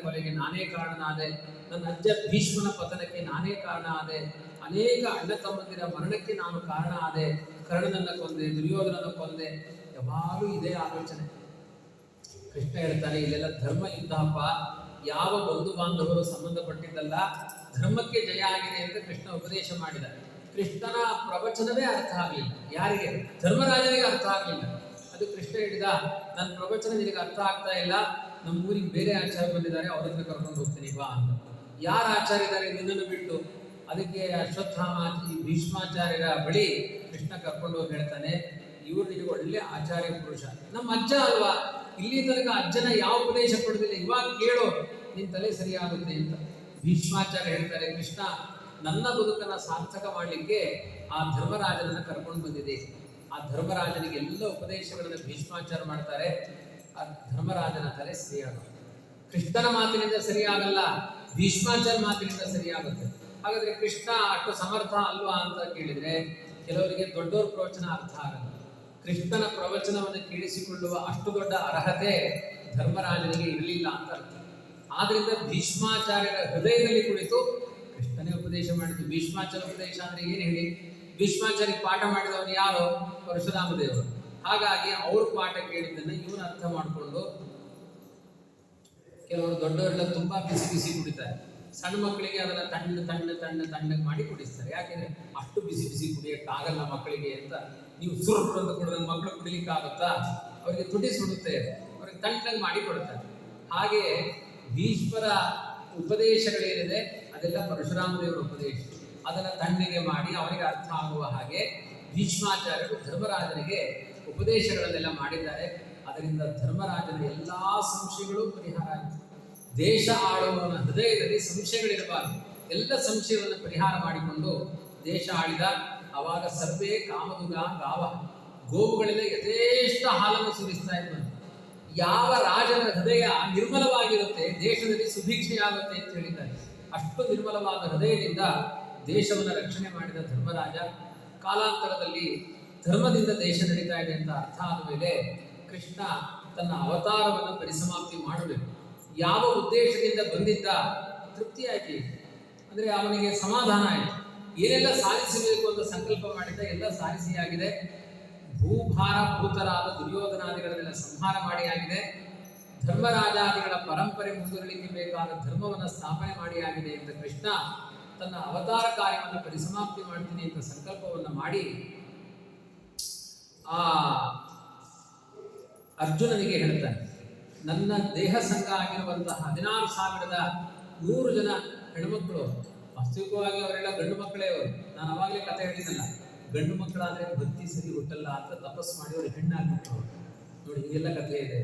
ಕೊಲೆಗೆ ನಾನೇ ಕಾರಣನಾದೆ, ನನ್ನ ಅಜ್ಜ ಭೀಷ್ಮನ ಪತನಕ್ಕೆ ನಾನೇ ಕಾರಣ ಆದೆ, ಅನೇಕ ಅಣ್ಣ ತಮ್ಮಂದಿರ ಮರಣಕ್ಕೆ ನಾನು ಕಾರಣ ಆದೆ, ಕರ್ಣನನ್ನ ಕೊಂದೆ, ದುರ್ಯೋಧನನ ಕೊಂದೆ. ಯಾವಾಗಲೂ ಇದೇ ಆಲೋಚನೆ. ಕೃಷ್ಣ ಹೇಳ್ತಾನೆ, ಇಲ್ಲೆಲ್ಲ ಧರ್ಮ ಯುದ್ಧಪ್ಪ, ಯಾವ ಬಂಧು ಬಾಂಧವರು ಸಂಬಂಧಪಟ್ಟಿದ್ದಲ್ಲ, ಧರ್ಮಕ್ಕೆ ಜಯ ಆಗಿದೆ ಅಂತ ಕೃಷ್ಣ ಉಪದೇಶ ಮಾಡಿದ. ಕೃಷ್ಣನ ಪ್ರವಚನವೇ ಅರ್ಥ ಆಗಲಿಲ್ಲ ಯಾರಿಗೆ? ಧರ್ಮರಾಜನಿಗೆ ಅರ್ಥ ಆಗಲಿಲ್ಲ. ಅದು ಕೃಷ್ಣ ಹೇಳಿದ, ನನ್ನ ಪ್ರವಚನ ನಿನಗೆ ಅರ್ಥ ಆಗ್ತಾ ಇಲ್ಲ, ನಮ್ಮ ಊರಿಗೆ ಬೇರೆ ಆಚಾರ್ಯ ಬಂದಿದ್ದಾರೆ, ಅವರನ್ನ ಕರ್ಕೊಂಡು ಹೋಗ್ತೀನಿ ಬಾ ಅಂತ. ಯಾರು ಆಚಾರ್ಯ ಇದ್ದಾರೆ ನಿನ್ನನ್ನು ಬಿಟ್ಟು? ಅದಕ್ಕೆ ಅಶ್ವತ್ಥಾಮ ಈ ಭೀಷ್ಮಾಚಾರ್ಯರ ಬಳಿ ಕೃಷ್ಣ ಕರ್ಕೊಂಡು ಹೋಗಿ ಹೇಳ್ತಾನೆ, ಇವರು ನಿನಗೆ ಒಳ್ಳೆ ಆಚಾರ್ಯ ಪುರುಷ, ನಮ್ಮ ಅಜ್ಜ ಅಲ್ವಾ, ಇಲ್ಲಿ ತನಕ ಅಜ್ಜನ ಯಾವ ಉಪದೇಶ ಕೊಡೋದಿಲ್ಲ, ಇವಾಗ ಕೇಳೋ ನಿನ್ ತಲೆ ಸರಿಯಾಗುತ್ತೆ ಅಂತ ಭೀಷ್ಮಾಚಾರ್ಯ ಹೇಳ್ತಾರೆ. ಕೃಷ್ಣ ನನ್ನ ಬದುಕನ್ನ ಸಾರ್ಥಕ ಮಾಡಲಿಕ್ಕೆ ಆ ಧರ್ಮರಾಜನನ್ನ ಕರ್ಕೊಂಡು ಬಂದಿದೆ. ಆ ಧರ್ಮರಾಜನಿಗೆ ಎಲ್ಲ ಉಪದೇಶಗಳನ್ನು ಭೀಷ್ಮಾಚಾರ್ಯ ಮಾಡ್ತಾರೆ. ಆ ಧರ್ಮರಾಜನ ತಲೆ ಸರಿಯಾಗುತ್ತೆ. ಕೃಷ್ಣನ ಮಾತಿನಿಂದ ಸರಿಯಾಗಲ್ಲ, ಭೀಷ್ಮಾಚಾರ್ಯ ಮಾತಿನಿಂದ ಸರಿಯಾಗುತ್ತೆ. ಹಾಗಾದ್ರೆ ಕೃಷ್ಣ ಅಷ್ಟು ಸಮರ್ಥ ಅಲ್ವಾ ಅಂತ ಕೇಳಿದ್ರೆ ಕೆಲವರಿಗೆ ದೊಡ್ಡವ್ರ ಪ್ರವಚನ ಅರ್ಥ ಆಗಲ್ಲ. ಕೃಷ್ಣನ ಪ್ರವಚನವನ್ನು ಕೇಳಿಸಿಕೊಳ್ಳುವ ಅಷ್ಟು ದೊಡ್ಡ ಅರ್ಹತೆ ಧರ್ಮರಾಜನಿಗೆ ಇರಲಿಲ್ಲ ಅಂತ ಅರ್ಥ. ಆದ್ರಿಂದ ಭೀಷ್ಮಾಚಾರ್ಯರ ಹೃದಯದಲ್ಲಿ ಕುಳಿತು ಕೃಷ್ಣನೇ ಉಪದೇಶ ಮಾಡಿದ್ದು. ಭೀಷ್ಮಾಚಾರ್ಯ ಉಪದೇಶ ಅಂದ್ರೆ ಏನು ಹೇಳಿ? ಭೀಷ್ಮಾಚಾರ್ಯ ಪಾಠ ಮಾಡಿದವನು ಯಾರು? ಪರಶುರಾಮ ದೇವರು. ಹಾಗಾಗಿ ಅವ್ರ ಪಾಠ ಕೇಳಿದ್ದನ್ನ ಇವನು ಅರ್ಥ ಮಾಡಿಕೊಂಡು, ಕೆಲವರು ದೊಡ್ಡವರೆಲ್ಲ ತುಂಬಾ ಬಿಸಿ ಬಿಸಿ ಕುಡಿತಾರೆ, ಸಣ್ಣ ಮಕ್ಕಳಿಗೆ ಅದನ್ನ ತಣ್ಣಗೆ ಮಾಡಿ ಕುಡಿಸ್ತಾರೆ. ಯಾಕೆಂದ್ರೆ ಅಷ್ಟು ಬಿಸಿ ಬಿಸಿ ಕುಡಿಯಕ್ಕಾಗಲ್ಲ ಮಕ್ಕಳಿಗೆ ಅಂತ. ನೀವು ಸುರುಳು ಅಂತ ಕೊಡೋದು ಮಕ್ಕಳು ಕುಡಿಲಿಕ್ಕೆ ಆಗುತ್ತಾ? ಅವರಿಗೆ ತುಟಿ ಸುಡುತ್ತೆ, ಅವ್ರಿಗೆ ತಣ್ಣಗೆ ಮಾಡಿ ಕೊಡ್ತಾರೆ. ಹಾಗೆ ಭೀಷ್ಮರ ಉಪದೇಶಗಳೇನಿದೆ ಅದೆಲ್ಲ ಪರಶುರಾಮ ದೇವರ ಉಪದೇಶ. ಅದನ್ನ ತಣ್ಣಗೆ ಮಾಡಿ ಅವರಿಗೆ ಅರ್ಥ ಆಗುವ ಹಾಗೆ ಭೀಷ್ಮಾಚಾರ್ಯರು ಧರ್ಮರಾಜನಿಗೆ ಉಪದೇಶಗಳನ್ನೆಲ್ಲ ಮಾಡಿದ್ದಾರೆ. ಅದರಿಂದ ಧರ್ಮರಾಜನ ಎಲ್ಲಾ ಸಂಶಯಗಳು ಪರಿಹಾರ ಆಯಿತು. ದೇಶ ಆಳುವವನ ಹೃದಯದಲ್ಲಿ ಸಂಶಯಗಳಿರಬಾರದು. ಎಲ್ಲ ಸಂಶಯವನ್ನು ಪರಿಹಾರ ಮಾಡಿಕೊಂಡು ದೇಶ ಆಳಿದ. ಅವಾಗ ಸರ್ವೇ ಕಾಮದುಗ ಗಾವ, ಗೋವುಗಳೆಲ್ಲ ಯಥೇಷ್ಟ ಹಾಲನ್ನು ಸುರಿಸ್ತಾ ಇದ್ದರು. ಯಾವ ರಾಜನ ಹೃದಯ ನಿರ್ಮಲವಾಗಿರುತ್ತೆ ದೇಶದಲ್ಲಿ ಸುಭಿಕ್ಷೆಯಾಗುತ್ತೆ ಅಂತ ಹೇಳಿದ್ದಾರೆ. ಅಷ್ಟು ನಿರ್ಮಲವಾದ ಹೃದಯದಿಂದ ದೇಶವನ್ನು ರಕ್ಷಣೆ ಮಾಡಿದ ಧರ್ಮರಾಜ ಕಾಲಾಂತರದಲ್ಲಿ ಧರ್ಮದಿಂದ ದೇಶ ನಡೀತಾ ಇದೆ ಅಂತ ಅರ್ಥ ಆದ ಮೇಲೆ ಕೃಷ್ಣ ತನ್ನ ಅವತಾರವನ್ನು ಪರಿಸಮಾಪ್ತಿ ಮಾಡಬೇಕು. ಯಾವ ಉದ್ದೇಶದಿಂದ ಬಂದಿದ್ದ ತೃಪ್ತಿ ಆಯ್ತು, ಅಂದ್ರೆ ಅವನಿಗೆ ಸಮಾಧಾನ ಆಯಿತು. ಏನೆಲ್ಲ ಸಾಧಿಸಬೇಕು ಅಂತ ಸಂಕಲ್ಪ ಮಾಡಿದ್ದ ಎಲ್ಲ ಸಾಧಿಸಿಯಾಗಿದೆ. ಭೂಭಾರ ಭೂತರಾದ ದುರ್ಯೋಧನಾದಿಗಳನ್ನೆಲ್ಲ ಸಂಹಾರ ಮಾಡಿ ಆಗಿದೆ. ಧರ್ಮರಾಜಾದಿಗಳ ಪರಂಪರೆ ಮುಂದುವರಲಿಕ್ಕೆ ಬೇಕಾದ ಧರ್ಮವನ್ನು ಸ್ಥಾಪನೆ ಮಾಡಿ ಆಗಿದೆ ಅಂತ ಕೃಷ್ಣ ತನ್ನ ಅವತಾರ ಕಾರ್ಯವನ್ನು ಪರಿಸಮಾಪ್ತಿ ಮಾಡ್ತೀನಿ ಅಂತ ಸಂಕಲ್ಪವನ್ನು ಮಾಡಿ ಆ ಅರ್ಜುನನಿಗೆ ಹೇಳ್ತಾನೆ, ನನ್ನ ದೇಹ ಸಂಘ ಆಗಿರುವಂತಹ 16,100 ಜನ ಹೆಣ್ಮಕ್ಳು, ವಾಸ್ತವಿಕವಾಗಿ ಅವರೆಲ್ಲ ಗಂಡು ಮಕ್ಕಳೇ ಅವರು. ನಾನು ಅವಾಗಲೇ ಕಥೆ ಹೇಳಿದ್ನಲ್ಲ, ಗಂಡು ಮಕ್ಕಳಾದ್ರೆ ಭಕ್ತಿ ಸರಿ ಹುಟ್ಟಲ್ಲ ಅಂತ ತಪಸ್ಸು ಮಾಡಿ ಅವರು ಹೆಣ್ಣಾಗ್ಬಿಟ್ರು. ನೋಡಿ ಹಿಂಗೆಲ್ಲ ಕಥೆ ಇದೆ.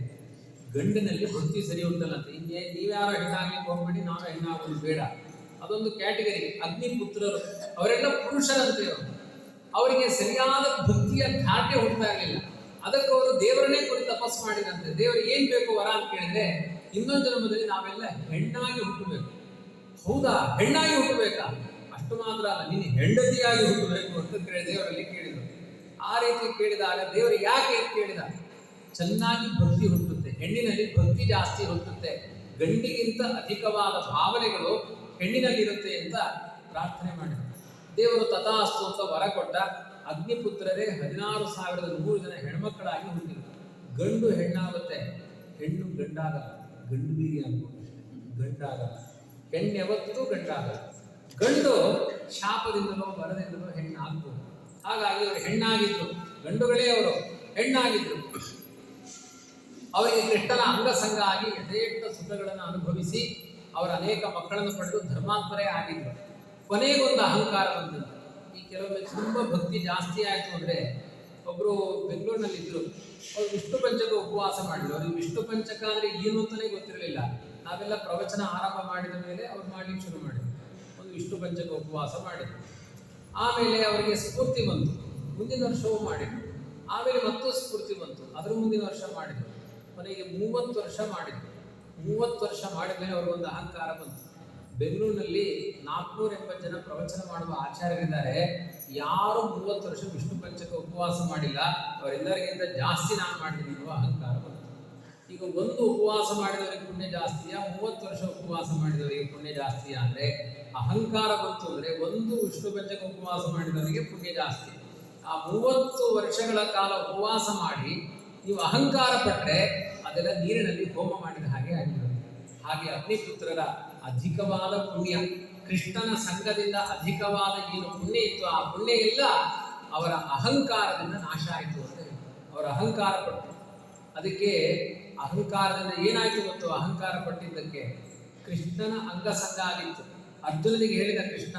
ಗಂಡಿನಲ್ಲಿ ಭಕ್ತಿ ಸರಿ ಹುಟ್ಟಲ್ಲ ಅಂತ. ನೀವ್ಯಾರೋ ಹೆಣ್ಣಾಗ್ಲಿಕ್ಕೆ ಹೋಗ್ಬೇಡಿ, ನಾವು ಹೆಣ್ಣಾಗೋದು ಬೇಡ. ಅದೊಂದು ಕ್ಯಾಟಗರಿ. ಅಗ್ನಿಪುತ್ರರು ಅವರೆಲ್ಲ ಪುರುಷರಂತೆ ಅವರು. ಅವರಿಗೆ ಸರಿಯಾದ ಭಕ್ತಿಯ ಧಾಟೆ ಹುಡ್ತಾ ಇರಲಿಲ್ಲ. ಅದಕ್ಕೆ ಅವರು ದೇವರನ್ನೇ ಕುರಿತು ತಪಸ್ಸು ಮಾಡಿದಂತೆ. ದೇವರು ಏನ್ ಬೇಕು ವರ ಅಂತ ಕೇಳಿದ್ರೆ, ಇನ್ನೊಂದು ಜನ್ಮದಲ್ಲಿ ನಾವೆಲ್ಲ ಹೆಣ್ಣಾಗಿ ಹುಟ್ಟಬೇಕು. ಹೌದಾ, ಹೆಣ್ಣಾಗಿ ಹುಟ್ಟಬೇಕಾ? ಅಷ್ಟು ಮಾತ್ರ ಅಲ್ಲ, ನೀನು ಹೆಂಡತಿಯಾಗಿ ಹುಟ್ಟಬೇಕು ಅಂತ ದೇವರಲ್ಲಿ ಕೇಳಿದರು. ಆ ರೀತಿ ಕೇಳಿದಾಗ ದೇವರು ಯಾಕೆ ಕೇಳಿದ? ಚೆನ್ನಾಗಿ ಭಕ್ತಿ ಹುಟ್ಟುತ್ತೆ, ಹೆಣ್ಣಿನಲ್ಲಿ ಭಕ್ತಿ ಜಾಸ್ತಿ ಹುಟ್ಟುತ್ತೆ, ಗಂಡಿಗಿಂತ ಅಧಿಕವಾದ ಭಾವನೆಗಳು ಹೆಣ್ಣಿನಲ್ಲಿರುತ್ತೆ ಅಂತ ಪ್ರಾರ್ಥನೆ ಮಾಡಿದರು. ದೇವರು ತಥಾಸ್ತು ಅಂತ ವರ ಕೊಟ್ಟ. ಅಗ್ನಿಪುತ್ರರೇ 16,100 ಜನ ಹೆಣ್ಮಕ್ಕಳಾಗಿ ಹುಟ್ಟಿದರು. ಗಂಡು ಹೆಣ್ಣಾಗುತ್ತೆ, ಹೆಣ್ಣು ಗಂಡಾಗಲ್ಲ. ಗಂಡು ಬೀರಿ ಆಗ್ಬೋದು, ಗಂಡಾಗಲ್ಲ. ಹೆಣ್ಣು ಯಾವತ್ತೂ ಗಂಡಾಗಲ್ಲ. ಗಂಡು ಶಾಪದಿಂದಲೋ ಬರದಿಂದಲೋ ಹೆಣ್ಣಾಗ್ಬೋದು. ಹಾಗಾಗಿ ಅವರು ಹೆಣ್ಣಾಗಿದ್ರು, ಗಂಡುಗಳೇ ಅವರು ಹೆಣ್ಣಾಗಿದ್ರು. ಅವರಿಗೆ ಕೃಷ್ಣನ ಅಂಗಸಂಗ ಆಗಿ ಯಥೇಷ್ಟ ಸುಖಗಳನ್ನು ಅನುಭವಿಸಿ ಅವರ ಅನೇಕ ಮಕ್ಕಳನ್ನು ಪಡೆದು ಧರ್ಮಾಂತರೇ ಆಗಿದ್ರು. ಕೊನೆಗೊಂದು ಅಹಂಕಾರ ಬಂದಿದ್ದು. ಈ ಕೆಲವೊಮ್ಮೆ ತುಂಬ ಭಕ್ತಿ ಜಾಸ್ತಿ ಆಯಿತು ಅಂದರೆ, ಒಬ್ಬರು ಬೆಂಗಳೂರಿನಲ್ಲಿದ್ದರು, ಅವರು ವಿಷ್ಣು ಪಂಚಕ ಉಪವಾಸ ಮಾಡಿದ್ರು. ಅವ್ರಿಗೆ ವಿಷ್ಣು ಪಂಚಕ ಅಂದರೆ ಏನು ಅಂತಲೇ ಗೊತ್ತಿರಲಿಲ್ಲ. ನಾವೆಲ್ಲ ಪ್ರವಚನ ಆರಂಭ ಮಾಡಿದ ಮೇಲೆ ಅವ್ರು ಮಾಡ್ಲಿಕ್ಕೆ ಶುರು ಮಾಡಿದ್ರು. ಒಂದು ವಿಷ್ಣು ಪಂಚಕ ಉಪವಾಸ ಮಾಡಿದ್ರು. ಆಮೇಲೆ ಅವರಿಗೆ ಸ್ಫೂರ್ತಿ ಬಂತು, ಮುಂದಿನ ವರ್ಷವೂ ಮಾಡಿದ್ರು. ಆಮೇಲೆ ಮತ್ತೂ ಸ್ಫೂರ್ತಿ ಬಂತು, ಅದ್ರ ಮುಂದಿನ ವರ್ಷ ಮಾಡಿದ್ರು. ಕೊನೆಗೆ 30 ವರ್ಷ ಮಾಡಿದ್ರು. 30 ವರ್ಷ ಮಾಡಿದ ಮೇಲೆ ಅವ್ರಿಗೊಂದು ಅಹಂಕಾರ ಬಂತು. ಬೆಂಗಳೂರಿನಲ್ಲಿ 480 ಜನ ಪ್ರವಚನ ಮಾಡುವ ಆಚಾರ್ಯರಿದ್ದಾರೆ, ಯಾರು 30 ವರ್ಷ ವಿಷ್ಣು ಪಂಚಕ ಉಪವಾಸ ಮಾಡಿಲ್ಲ, ಅವರೆಲ್ಲರಿಗಿಂತ ಜಾಸ್ತಿ ನಾನು ಮಾಡಿದ್ದೀನಿ ಅನ್ನುವ ಅಹಂಕಾರ ಬಂತು. ಈಗ ಒಂದು ಉಪವಾಸ ಮಾಡಿದವರಿಗೆ ಪುಣ್ಯ ಜಾಸ್ತಿಯಾ, 30 ವರ್ಷ ಉಪವಾಸ ಮಾಡಿದವರಿಗೆ ಪುಣ್ಯ ಜಾಸ್ತಿಯಾ ಅಂದ್ರೆ ಅಹಂಕಾರ ಬಂತು ಅಂದ್ರೆ ಒಂದು ವಿಷ್ಣು ಪಂಚಕ ಉಪವಾಸ ಮಾಡಿದವರಿಗೆ ಪುಣ್ಯ ಜಾಸ್ತಿ. ಆ 30 ವರ್ಷಗಳ ಕಾಲ ಉಪವಾಸ ಮಾಡಿ ನೀವು ಅಹಂಕಾರ ಪಟ್ಟರೆ ಅದೆಲ್ಲ ನೀರಿನಲ್ಲಿ ಹೋಮ ಮಾಡಿದ ಹಾಗೆ ಆಗಿರುತ್ತೆ. ಹಾಗೆ ಅಗ್ನಿಪುತ್ರರ ಅಧಿಕವಾದ ಪುಣ್ಯ, ಕೃಷ್ಣನ ಸಂಘದಿಂದ ಅಧಿಕವಾದ ಏನು ಪುಣ್ಯ ಇತ್ತು ಆ ಪುಣ್ಯ ಎಲ್ಲ ಅವರ ಅಹಂಕಾರದಿಂದ ನಾಶ ಆಯಿತು ಅಂತ ಹೇಳಿ. ಅವರ ಅಹಂಕಾರ ಪಟ್ಟರು. ಅದಕ್ಕೆ ಅಹಂಕಾರದಿಂದ ಏನಾಯ್ತು ಗೊತ್ತು? ಅಹಂಕಾರ ಪಟ್ಟಿದ್ದಕ್ಕೆ ಕೃಷ್ಣನ ಅಂಗಸಂಗ ಆಗಿತ್ತು. ಅರ್ಜುನನಿಗೆ ಹೇಳಿದ ಕೃಷ್ಣ,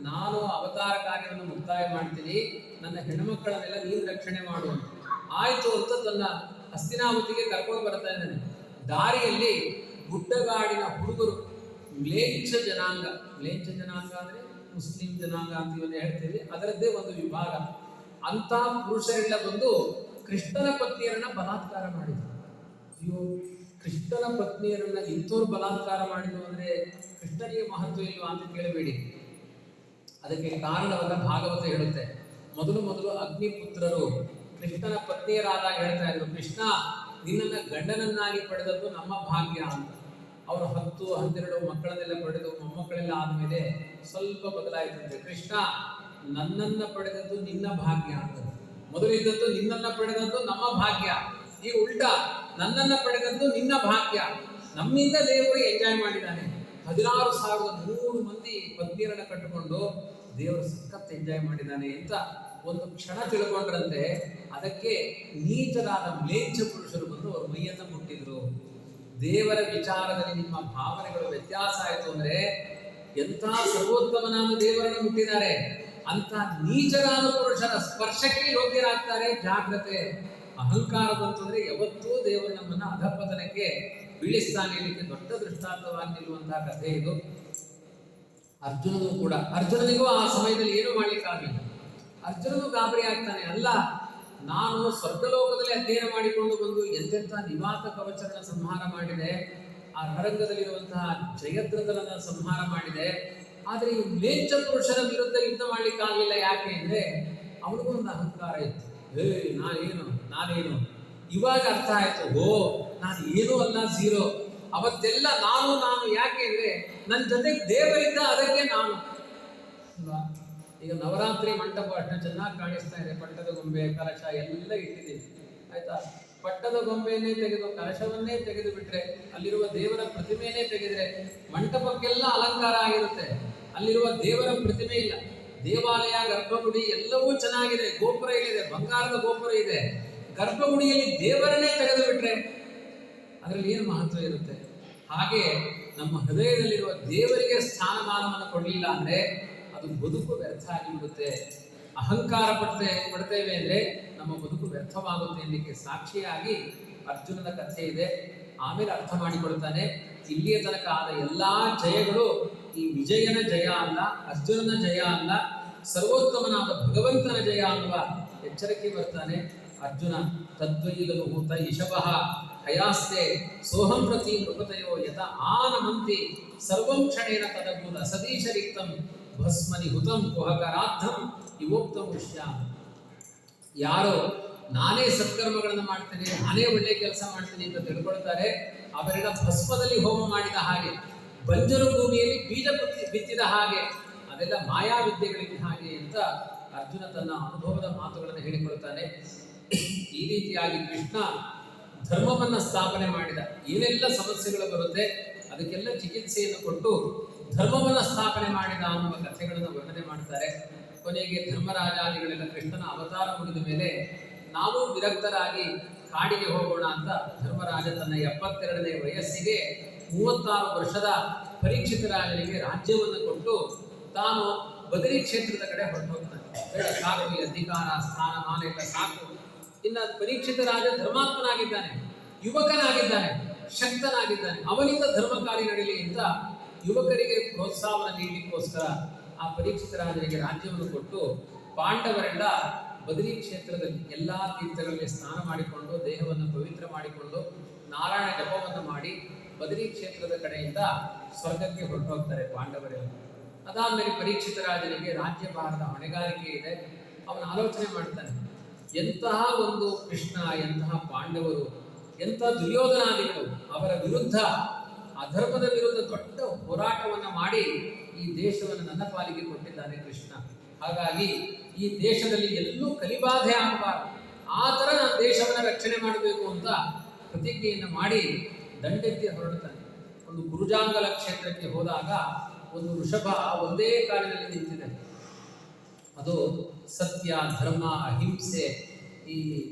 ನಾನು ಅವತಾರ ಕಾರ್ಯವನ್ನು ಮುಕ್ತಾಯ ಮಾಡ್ತೀನಿ, ನನ್ನ ಹೆಣ್ಣುಮಕ್ಕಳನ್ನೆಲ್ಲ ನೀನು ರಕ್ಷಣೆ ಮಾಡು. ಆಯ್ತು ಅಂತ ತನ್ನ ಹಸ್ತಿನಾವತಿಗೆ ಕರ್ಕೊಂಡು ಬರ್ತಾ ಇದ್ದಾನೆ. ದಾರಿಯಲ್ಲಿ ಗುಡ್ಡಗಾಡಿನ ಹುಡುಗರು, ಮ್ಲೇಚ್ಛ ಜನಾಂಗ ಅಂದ್ರೆ ಮುಸ್ಲಿಂ ಜನಾಂಗ ಅಂತ ಇವನ್ನ ಹೇಳ್ತೀವಿ, ಅದರದ್ದೇ ಒಂದು ವಿಭಾಗ. ಅಂತ ಪುರುಷರೆಲ್ಲ ಬಂದು ಕೃಷ್ಣನ ಪತ್ನಿಯರನ್ನ ಬಲಾತ್ಕಾರ ಮಾಡಿದ್ರು. ಅಯ್ಯೋ, ಕೃಷ್ಣನ ಪತ್ನಿಯರನ್ನ ಇಂಥವ್ರು ಬಲಾತ್ಕಾರ ಮಾಡಿದ್ರು ಅಂದ್ರೆ ಕೃಷ್ಣನಿಗೆ ಮಹತ್ವ ಇಲ್ವಾ ಅಂತ ಕೇಳಬೇಡಿ. ಅದಕ್ಕೆ ಕಾರಣವನ್ನ ಭಾಗವತ ಹೇಳುತ್ತೆ. ಮೊದಲು ಅಗ್ನಿಪುತ್ರರು ಕೃಷ್ಣನ ಪತ್ನಿಯರಾದಾಗ ಹೇಳ್ತಾ ಇದ್ರು, ಕೃಷ್ಣ ನಿನ್ನನ್ನ ಗಂಡನನ್ನಾಗಿ ಪಡೆದದ್ದು ನಮ್ಮ ಭಾಗ್ಯ ಅಂತ. ಅವರು 10-12 ಮಕ್ಕಳನ್ನೆಲ್ಲ ಪಡೆದು ಮೊಮ್ಮಕ್ಕಳೆಲ್ಲ ಆದ್ಮೇಲೆ ಸ್ವಲ್ಪ ಬದಲಾಯಿತಂತೆ. ಕೃಷ್ಣ ನನ್ನನ್ನ ಪಡೆದದ್ದು ನಿನ್ನ ಭಾಗ್ಯ ಅಂತ. ಮೊದಲಿದ್ದದ್ದು ನಿನ್ನನ್ನ ಪಡೆದದ್ದು ನಮ್ಮ ಭಾಗ್ಯ, ಈ ಉಲ್ಟಾ ನನ್ನನ್ನ ಪಡೆದದ್ದು ನಿನ್ನ ಭಾಗ್ಯ. ನಮ್ಮಿಂದ ದೇವರು ಎಂಜಾಯ್ ಮಾಡಿದ್ದಾನೆ. 16,100 ಮಂದಿ ಪತ್ನಿಯರನ್ನ ಕಟ್ಟಿಕೊಂಡು ದೇವರು ಸಖತ್ ಎಂಜಾಯ್ ಮಾಡಿದ್ದಾನೆ ಅಂತ ಒಂದು ಕ್ಷಣ ತಿಳ್ಕೊಂಡ್ರಂತೆ. ಅದಕ್ಕೆ ನೀಚರಾದ ಮ್ಲೇಚ್ಛ ಪುರುಷರು ಬಂದು ಅವ್ರ ಮೈಯನ್ನ ಮುಟ್ಟಿದ್ರು. ದೇವರ ವಿಚಾರದಲ್ಲಿ ನಿಮ್ಮ ಭಾವನೆಗಳು ವ್ಯತ್ಯಾಸ ಆಯಿತು ಅಂದ್ರೆ ಎಂಥ ಸರ್ವೋತ್ತಮನಾದ ದೇವರನ್ನು ಮುಟ್ಟಿದ್ದಾರೆ, ಅಂತ ನೀಚರಾದ ಪುರುಷರ ಸ್ಪರ್ಶಕ್ಕೆ ಯೋಗ್ಯರಾಗ್ತಾರೆ. ಜಾಗ್ರತೆ. ಅಹಂಕಾರ ಬಂತಂದ್ರೆ ಯಾವತ್ತೂ ದೇವರು ನಮ್ಮನ್ನ ಅಧಪತನಕ್ಕೆ ಬೀಳಿಸ್ತಾನೆ. ಇದಕ್ಕೆ ದೊಡ್ಡ ದೃಷ್ಟಾಂತವಾಗಿ ನಿಲ್ಲುವಂತಹ ಕಥೆ ಇದು. ಅರ್ಜುನನಿಗೂ ಆ ಸಮಯದಲ್ಲಿ ಏನು ಮಾಡ್ಲಿಕ್ಕಾಗಲಿಲ್ಲ. ಅರ್ಜುನನು ಗಾಬರಿ ಆಗ್ತಾನೆ. ಅಲ್ಲ, ನಾನು ಸ್ವರ್ಗಲೋಕದಲ್ಲಿ ಅಧ್ಯಯನ ಮಾಡಿಕೊಂಡು ಬಂದು ಎಂತೆಂಥ ನಿವಾತ ಕವಚರನ್ನ ಸಂಹಾರ ಮಾಡಿದೆ, ಆ ರಣರಂಗದಲ್ಲಿರುವಂತಹ ಜಯದ್ರಥರನ್ನ ಸಂಹಾರ ಮಾಡಿದೆ. ಆದರೆ ಈ ಮ್ಲೇಚ್ಛ ಪುರುಷರ ವಿರುದ್ಧ ಯುದ್ಧ ಮಾಡ್ಲಿಕ್ಕಾಗಲಿಲ್ಲ. ಯಾಕೆ ಅಂದ್ರೆ ಅವನಿಗೂ ಒಂದು ಅಹಂಕಾರ ಇತ್ತು. ನಾನೇನು ಇವಾಗ ಅರ್ಥ ಆಯ್ತು. ನಾನು ಏನೂ ಅಲ್ಲ, ಝೀರೋ. ಅವತ್ತೆಲ್ಲ ನಾನು ಯಾಕೆ ಅಂದ್ರೆ ನನ್ನ ಜೊತೆಗೆ ದೇವರಿದ್ದ, ಅದಕ್ಕೆ ನಾನು. ಈಗ ನವರಾತ್ರಿ ಮಂಟಪ ಅಷ್ಟು ಚೆನ್ನಾಗಿ ಕಾಣಿಸ್ತಾ ಇದೆ. ಪಟ್ಟದ ಗೊಂಬೆ, ಕಲಶ ಎಲ್ಲ ಇಟ್ಟಿದ್ದೀವಿ, ಆಯ್ತಾ? ಪಟ್ಟದ ಗೊಂಬೆಯನ್ನೇ ತೆಗೆದು ಕಲಶವನ್ನೇ ತೆಗೆದು ಬಿಟ್ರೆ, ಅಲ್ಲಿರುವ ದೇವರ ಪ್ರತಿಮೆಯನ್ನೇ ತೆಗೆದ್ರೆ ಮಂಟಪಕ್ಕೆಲ್ಲ ಅಲಂಕಾರ ಆಗಿರುತ್ತೆ, ಅಲ್ಲಿರುವ ದೇವರ ಪ್ರತಿಮೆ ಇಲ್ಲ. ದೇವಾಲಯ, ಗರ್ಭಗುಡಿ ಎಲ್ಲವೂ ಚೆನ್ನಾಗಿದೆ, ಗೋಪುರ ಇದೆ, ಬಂಗಾರದ ಗೋಪುರ ಇದೆ. ಗರ್ಭಗುಡಿಯಲ್ಲಿ ದೇವರನ್ನೇ ತೆಗೆದು ಬಿಟ್ರೆ ಅದರಲ್ಲಿ ಏನು ಮಹತ್ವ ಇರುತ್ತೆ? ಹಾಗೆ ನಮ್ಮ ಹೃದಯದಲ್ಲಿರುವ ದೇವರಿಗೆ ಸ್ಥಾನಮಾನವನ್ನು ಕೊಡಲಿಲ್ಲ ಅಂದ್ರೆ ಅದು ಬದುಕು ವ್ಯರ್ಥ ಆಗಿಬಿಡುತ್ತೆ. ಅಹಂಕಾರ ಪಡ್ತೇವೆ ಅಂದ್ರೆ ನಮ್ಮ ಬದುಕು ವ್ಯರ್ಥವಾಗುತ್ತೆ ಎನ್ಲಿಕ್ಕೆ ಸಾಕ್ಷಿಯಾಗಿ ಅರ್ಜುನನ ಕಥೆ ಇದೆ. ಆಮೇಲೆ ಅರ್ಥ ಮಾಡಿಕೊಳ್ತಾನೆ, ಇಲ್ಲಿಯ ತನಕ ಆದ ಎಲ್ಲಾ ಜಯಗಳು ಈ ವಿಜಯನ ಜಯ ಅಲ್ಲ, ಅರ್ಜುನನ ಜಯ ಅಲ್ಲ, ಸರ್ವೋತ್ತಮನಾದ ಭಗವಂತನ ಜಯ ಅನ್ನುವ ಎಚ್ಚರಿಕೆ ಬರ್ತಾನೆ. ಅರ್ಜುನ ತದ್ವೈಲನು ಹೂತ ಯಶವಃ ಹಯಾಸ್ತೆ ಸೋಹಂ ಪ್ರತಿ ನೃಪತಯೋ ಯತ ಆನಮಂತಿ ಸರ್ವಂ ಕ್ಷಣೇನ ತದಭೂತ ಸದೀಶರಿಕ್ತಂ ಭಸ್ಮನಿ ಹುತಂ ಕುಹಕರಾಧಂ ಇವೋಕ್ತಂ ಉಷ್ಯಾಂ. ಯಾರೋ ನಾನೇ ಸತ್ಕರ್ಮಗಳನ್ನು ಮಾಡ್ತೇನೆ, ನಾನೇ ಒಳ್ಳೆ ಕೆಲಸ ಮಾಡ್ತೀನಿ ಅಂತ ತಿಳ್ಕೊಳ್ತಾರೆ, ಅವರೆಲ್ಲ ಭಸ್ಮದಲ್ಲಿ ಹೋಮ ಮಾಡಿದ ಹಾಗೆ, ಬಂಜರು ಭೂಮಿಯಲ್ಲಿ ಬೀಜ ಬಿತ್ತಿದ ಹಾಗೆ, ಅದೆಲ್ಲ ಮಾಯಾವಿದ್ಯೆಗಳಿಗೆ ಹಾಗೆ ಅಂತ ಅರ್ಜುನ ತನ್ನ ಅನುಭವದ ಮಾತುಗಳನ್ನು ಹೇಳಿಕೊಳ್ತಾನೆ. ಈ ರೀತಿಯಾಗಿ ಕೃಷ್ಣ ಧರ್ಮವನ್ನ ಸ್ಥಾಪನೆ ಮಾಡಿದ. ಏನೆಲ್ಲ ಸಮಸ್ಯೆಗಳು ಬರುತ್ತೆ ಅದಕ್ಕೆಲ್ಲ ಚಿಕಿತ್ಸೆಯನ್ನು ಕೊಟ್ಟು ಧರ್ಮವನ್ನ ಸ್ಥಾಪನೆ ಮಾಡಿದ ಅನ್ನುವ ಕಥೆಗಳನ್ನು ವರ್ಣನೆ ಮಾಡ್ತಾರೆ. ಕೊನೆಗೆ ಧರ್ಮರಾಜಾದಿಗಳೆಲ್ಲ ಕೃಷ್ಣನ ಅವತಾರ ಮುಗಿದ ಮೇಲೆ ನಾವು ವಿರಕ್ತರಾಗಿ ಕಾಡಿಗೆ ಹೋಗೋಣ ಅಂತ ಧರ್ಮರಾಜ ತನ್ನ 72ನೇ ವಯಸ್ಸಿಗೆ 36 ವರ್ಷದ ಪರೀಕ್ಷಿತ ರಾಜನಿಗೆ ರಾಜ್ಯವನ್ನು ಕೊಟ್ಟು ತಾನು ಬದರಿ ಕ್ಷೇತ್ರದ ಕಡೆ ಹೊರಟೋಗ್ತಾನೆ. ಸಾಕು, ಈ ಅಧಿಕಾರ ಸ್ಥಾನಮಾನ ಎಲ್ಲ ಸಾಕು. ಇನ್ನು ಪರೀಕ್ಷಿತ ರಾಜ ಧರ್ಮಾತ್ಮನಾಗಿದ್ದಾನೆ, ಯುವಕನಾಗಿದ್ದಾನೆ, ಶಕ್ತನಾಗಿದ್ದಾನೆ. ಅವನಿಂದ ಧರ್ಮ ಕಾರ್ಯ ನಡೀಲಿ ಅಂತ ಯುವಕರಿಗೆ ಪ್ರೋತ್ಸಾಹವನ್ನು ನೀಡಲಿಕ್ಕೋಸ್ಕರ ಆ ಪರೀಕ್ಷಿತ ರಾಜನಿಗೆ ರಾಜ್ಯವನ್ನು ಕೊಟ್ಟು ಪಾಂಡವರೆಲ್ಲ ಬದರಿ ಕ್ಷೇತ್ರದಲ್ಲಿ ಎಲ್ಲಾ ತೀರ್ಥಗಳಲ್ಲಿ ಸ್ನಾನ ಮಾಡಿಕೊಂಡು ದೇಹವನ್ನು ಪವಿತ್ರ ಮಾಡಿಕೊಂಡು ನಾರಾಯಣ ಜಪವನ್ನು ಮಾಡಿ ಬದರಿ ಕ್ಷೇತ್ರದ ಕಡೆಯಿಂದ ಸ್ವರ್ಗಕ್ಕೆ ಹೊರಟೋಗ್ತಾರೆ ಪಾಂಡವರೆಲ್ಲ. ಅದಾದ್ಮೇಲೆ ಪರೀಕ್ಷಿತ ರಾಜನಿಗೆ ರಾಜ್ಯಭಾರದ ಹೊಣೆಗಾರಿಕೆ ಇದೆ. ಅವನ ಆಲೋಚನೆ ಮಾಡ್ತಾನೆ, ಎಂತಹ ಒಂದು ಕೃಷ್ಣ, ಎಂತಹ ಪಾಂಡವರು ಎಂಥ ದುರ್ಯೋಧನಾದಿಗಳು ಅವರ ವಿರುದ್ಧ, ಅಧರ್ಮದ ವಿರುದ್ಧ ದೊಡ್ಡ ಹೋರಾಟವನ್ನು ಮಾಡಿ ಈ ದೇಶವನ್ನು ನನ್ನ ಪಾಲಿಗೆ ಕೊಟ್ಟಿದ್ದಾನೆ ಕೃಷ್ಣ. ಹಾಗಾಗಿ ಈ ದೇಶದಲ್ಲಿ ಎಲ್ಲೂ ಕಲಿಬಾಧೆ ಆಗಬಾರದು, ಆ ಥರ ನಾನು ದೇಶವನ್ನು ರಕ್ಷಣೆ ಮಾಡಬೇಕು ಅಂತ ಪ್ರತಿಜ್ಞೆಯನ್ನು ಮಾಡಿ ದಂಡೆತ್ತಿ ಹೊರಡ್ತಾನೆ. ಒಂದು ಕುರುಜಾಂಗಲ ಕ್ಷೇತ್ರಕ್ಕೆ ಹೋದಾಗ ಒಂದು ವೃಷಭ ಒಂದೇ ಕಾಲಿನಲ್ಲಿ ನಿಂತಿದೆ. ಅದು ಸತ್ಯ, ಧರ್ಮ, ಅಹಿಂಸೆ, ಈ